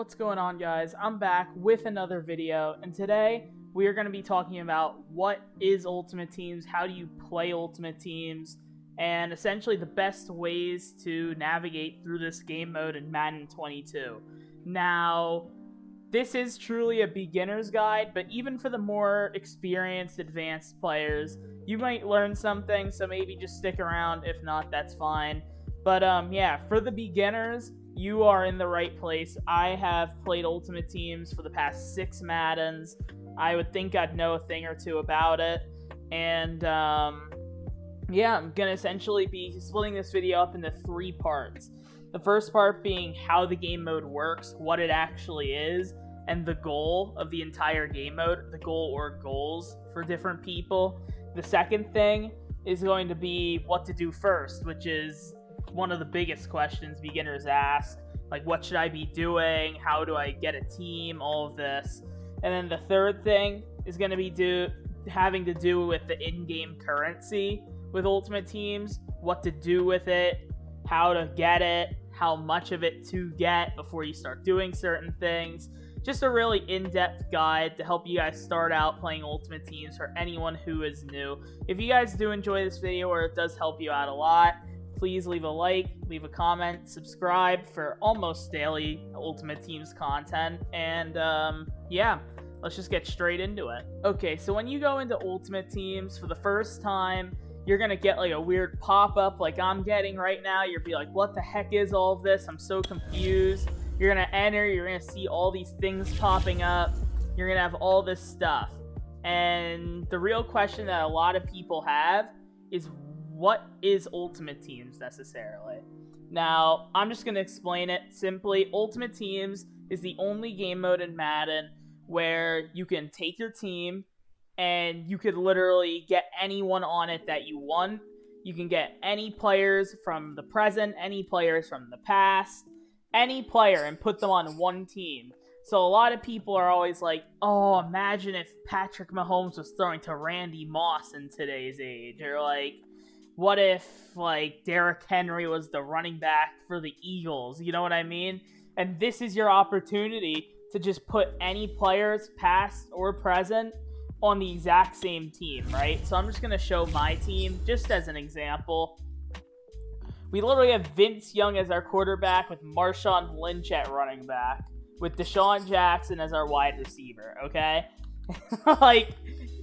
What's going on, guys? I'm back with another video, and today we are going to be talking about what is Ultimate Teams, how do you play Ultimate Teams, and essentially the best ways to navigate through this game mode in Madden 22. Now, this is truly a beginner's guide, but even for the more experienced, advanced players, you might learn something, so maybe just stick around. If not, that's fine. But yeah, for the beginners, you are in the right place. I have played Ultimate Teams for the past 6 Maddens. I would think I'd know a thing or two about it. And yeah, I'm going to essentially be splitting this video up into 3 parts. The first part being how the game mode works, what it actually is, and the goal of the entire game mode, the goal or goals for different people. The second thing is going to be what to do first, which is one of the biggest questions beginners ask. Like, what should I be doing? How do I get a team? All of this. And then the third thing is going to be having to do with the in-game currency with Ultimate Teams, what to do with it, how to get it, how much of it to get before you start doing certain things. Just a really in-depth guide to help you guys start out playing Ultimate Teams for anyone who is new. If you guys do enjoy this video or it does help you out a lot, please leave a like, leave a comment, subscribe for almost daily Ultimate Teams content, and yeah, let's just get straight into it. Okay, so when you go into Ultimate Teams for the first time, you're going to get like a weird pop-up like I'm getting right now. You'll be like, what the heck is all of this? I'm so confused. You're going to enter, you're going to see all these things popping up. You're going to have all this stuff. And the real question that a lot of people have is, what is Ultimate Teams necessarily? Now, I'm just going to explain it simply. Ultimate Teams is the only game mode in Madden where you can take your team and you could literally get anyone on it that you want. You can get any players from the present, any players from the past, any player, and put them on one team. So a lot of people are always like, oh, imagine if Patrick Mahomes was throwing to Randy Moss in today's age. Or like, what if, like, Derrick Henry was the running back for the Eagles? You know what I mean? And this is your opportunity to just put any players, past or present, on the exact same team, right? So I'm just going to show my team just as an example. We literally have Vince Young as our quarterback with Marshawn Lynch at running back, with Deshaun Jackson as our wide receiver, okay?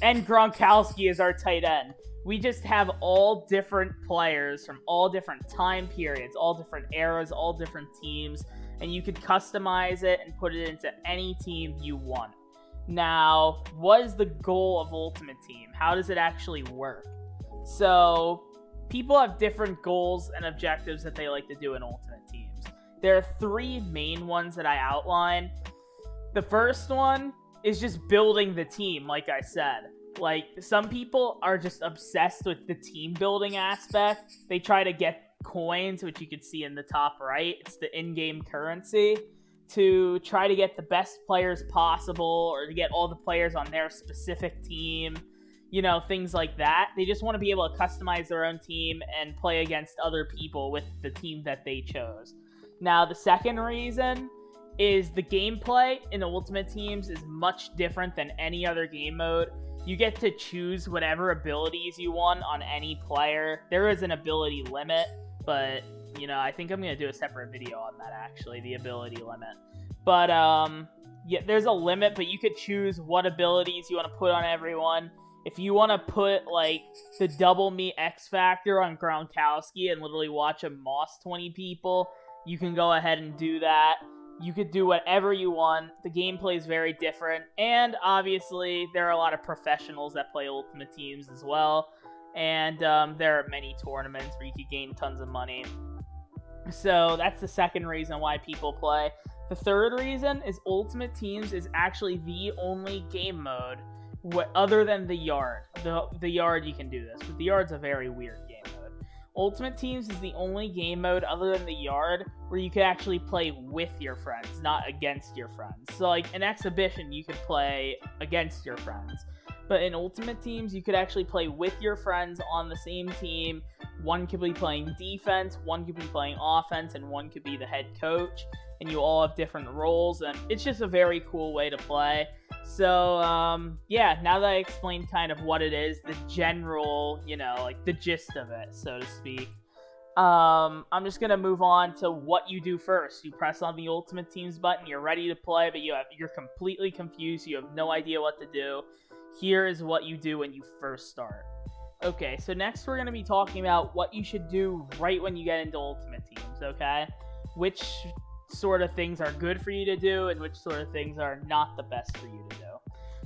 And Gronkowski as our tight end. We just have all different players from all different time periods, all different eras, all different teams, and you could customize it and put it into any team you want. Now, what is the goal of Ultimate Team? How does it actually work? So, people have different goals and objectives that they like to do in Ultimate Teams. There are 3 main ones that I outline. The first one is just building the team, like I said. Like, some people are just obsessed with the team building aspect. They try to get coins, which you can see in the top right. It's the in-game currency, to try to get the best players possible or to get all the players on their specific team, you know, things like that. They just want to be able to customize their own team and play against other people with the team that they chose. Now, the second reason is the gameplay in Ultimate Teams is much different than any other game mode. You get to choose whatever abilities you want on any player. There is an ability limit, but, you know, I think I'm going to do a separate video on that, actually, the ability limit. But, yeah, there's a limit, but you could choose what abilities you want to put on everyone. If you want to put, like, the double me X Factor on Gronkowski and literally watch him moss 20 people, you can go ahead and do that. You could do whatever you want. The gameplay is very different. And obviously, there are a lot of professionals that play Ultimate Teams as well. And there are many tournaments where you could gain tons of money. So that's the second reason why people play. The third reason is Ultimate Teams is actually the only game mode other than the Yard. The Yard, you can do this, but the Yard's a very weird game mode. Ultimate Teams is the only game mode other than the Yard where you can actually play with your friends, not against your friends. So like an exhibition, you could play against your friends. But in Ultimate Teams, you could actually play with your friends on the same team. One could be playing defense, one could be playing offense, and one could be the head coach. and you all have different roles, and it's just a very cool way to play. So, yeah, now that I explained kind of what it is, the general, like the gist of it, so to speak, I'm just going to move on to what you do first. You press on the Ultimate Teams button, you're ready to play, but you're completely confused, you have no idea what to do. Here is what you do when you first start. Okay, so next we're going to be talking about what you should do right when you get into Ultimate Teams, okay? Which sort of things are good for you to do and which sort of things are not the best for you to do.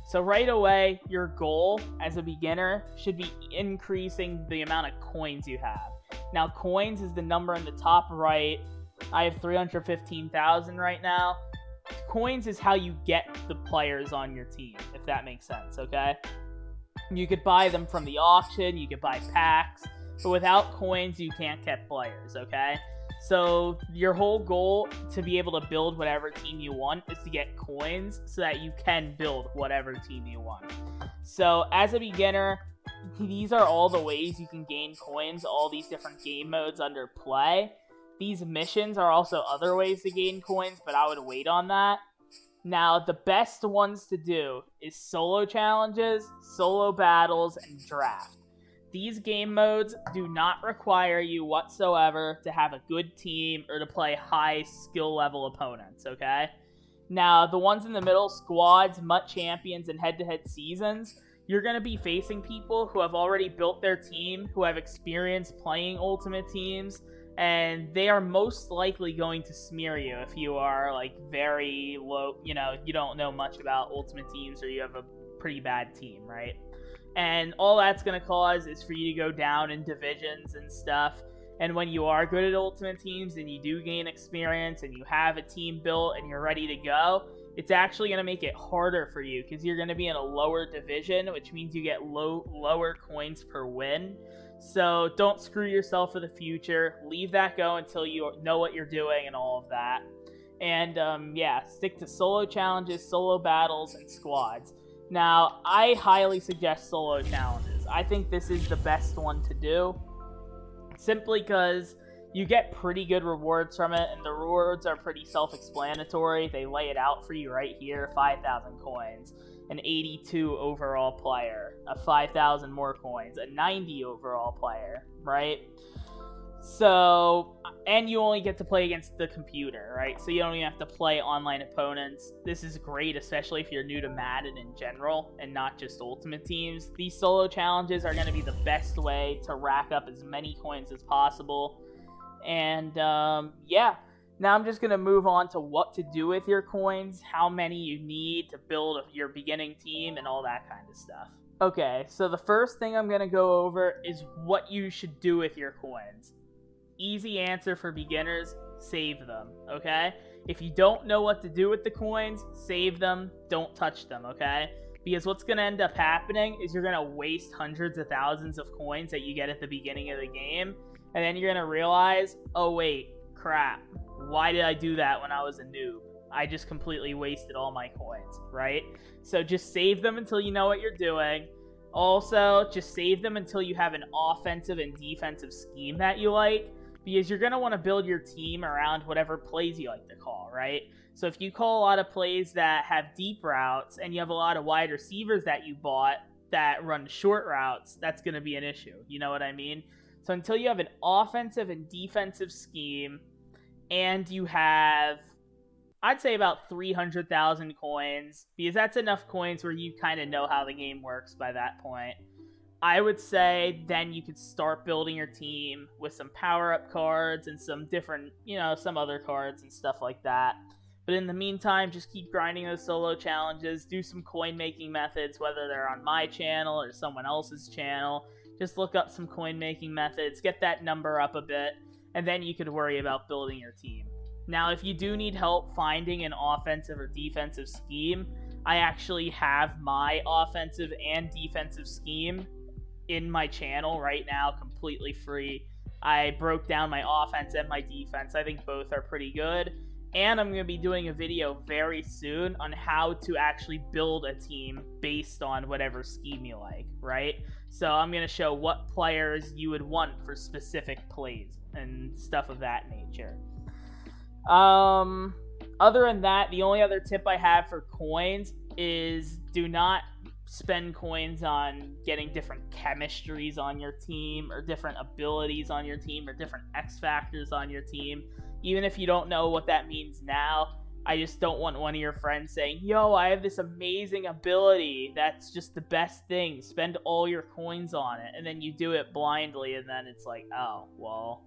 So right away, your goal as a beginner should be increasing the amount of coins you have. Now, coins is the number in the top right. I have 315,000 right now. Coins is how you get the players on your team, if that makes sense, okay? You could buy them from the auction, you could buy packs, but without coins, you can't get players, okay? So your whole goal to be able to build whatever team you want is to get coins so that you can build whatever team you want. So as a beginner, these are all the ways you can gain coins, all these different game modes under play. These missions are also other ways to gain coins, but I would wait on that. Now, the best ones to do is solo challenges, solo battles, and draft. These game modes do not require you whatsoever to have a good team or to play high skill level opponents, okay? Now, the ones in the middle, squads, MUT champions, and head-to-head seasons, you're going to be facing people who have already built their team, who have experience playing Ultimate Teams, and they are most likely going to smear you if you are, like, very low, you don't know much about Ultimate Teams or you have a pretty bad team, right? And all that's going to cause is for you to go down in divisions and stuff, and when you are good at Ultimate Teams and you do gain experience and you have a team built and you're ready to go, it's actually going to make it harder for you because you're going to be in a lower division, which means you get lower coins per win. So don't screw yourself for the future. Leave that go until you know what you're doing and all of that. And yeah, stick to solo challenges, solo battles, and squads. Now, I highly suggest solo challenges. I think this is the best one to do, simply because you get pretty good rewards from it, and the rewards are pretty self-explanatory. They lay it out for you right here: 5,000 coins, an 82 overall player, a 5,000 more coins, a 90 overall player, right? So, and you only get to play against the computer, right? So you don't even have to play online opponents. This is great, especially if you're new to Madden in general and not just Ultimate Teams. These solo challenges are going to be the best way to rack up as many coins as possible. And yeah, now I'm just going to move on to what to do with your coins, how many you need to build your beginning team, and all that kind of stuff. Okay, so the first thing I'm going to go over is what you should do with your coins. Easy answer for beginners: save them, okay? If you don't know what to do with the coins, save them, don't touch them, okay? Because what's going to end up happening is you're going to waste hundreds of thousands of coins that you get at the beginning of the game, and then you're going to realize, oh wait, crap, why did I do that when I was a noob? I just completely wasted all my coins, right? So just save them until you know what you're doing. Also, just save them until you have an offensive and defensive scheme that you like, because you're going to want to build your team around whatever plays you like to call, right? So if you call a lot of plays that have deep routes and you have a lot of wide receivers that you bought that run short routes, that's going to be an issue. You know what I mean? So until you have an offensive and defensive scheme and you have, I'd say, about 300,000 coins, because that's enough coins where you kind of know how the game works by that point, I would say then you could start building your team with some power-up cards and some different, some other cards and stuff like that. But in the meantime, just keep grinding those solo challenges, do some coin-making methods, whether they're on my channel or someone else's channel. Just look up some coin-making methods, get that number up a bit, and then you could worry about building your team. Now, if you do need help finding an offensive or defensive scheme, I actually have my offensive and defensive scheme in my channel right now, completely free. I broke down my offense and my defense. I think both are pretty good. And I'm going to be doing a video very soon on how to actually build a team based on whatever scheme you like, right? So I'm going to show what players you would want for specific plays and stuff of that nature. Other than that, the only other tip I have for coins is do not spend coins on getting different chemistries on your team or different abilities on your team or different X factors on your team. Even if you don't know what that means now, I just don't want one of your friends saying, yo, I have this amazing ability that's just the best thing. Spend all your coins on it. And then you do it blindly, and then it's like, oh, well,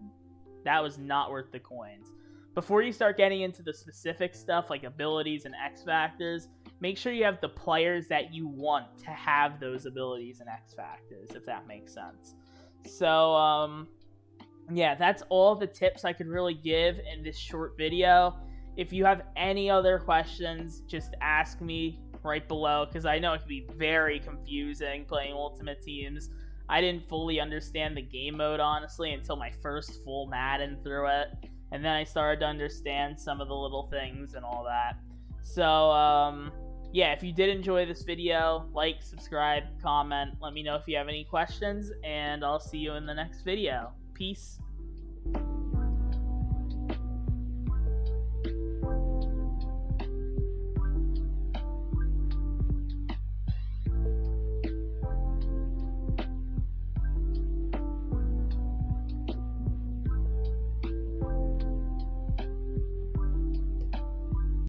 that was not worth the coins. Before you start getting into the specific stuff like abilities and X factors, make sure you have the players that you want to have those abilities and X factors, if that makes sense. So, yeah, that's all the tips I could really give in this short video. If you have any other questions, just ask me right below, because I know it can be very confusing playing Ultimate Teams. I didn't fully understand the game mode, honestly, until my first full Madden through it, and then I started to understand some of the little things and all that. So, yeah, if you did enjoy this video, like, subscribe, comment, let me know if you have any questions, and I'll see you in the next video. Peace.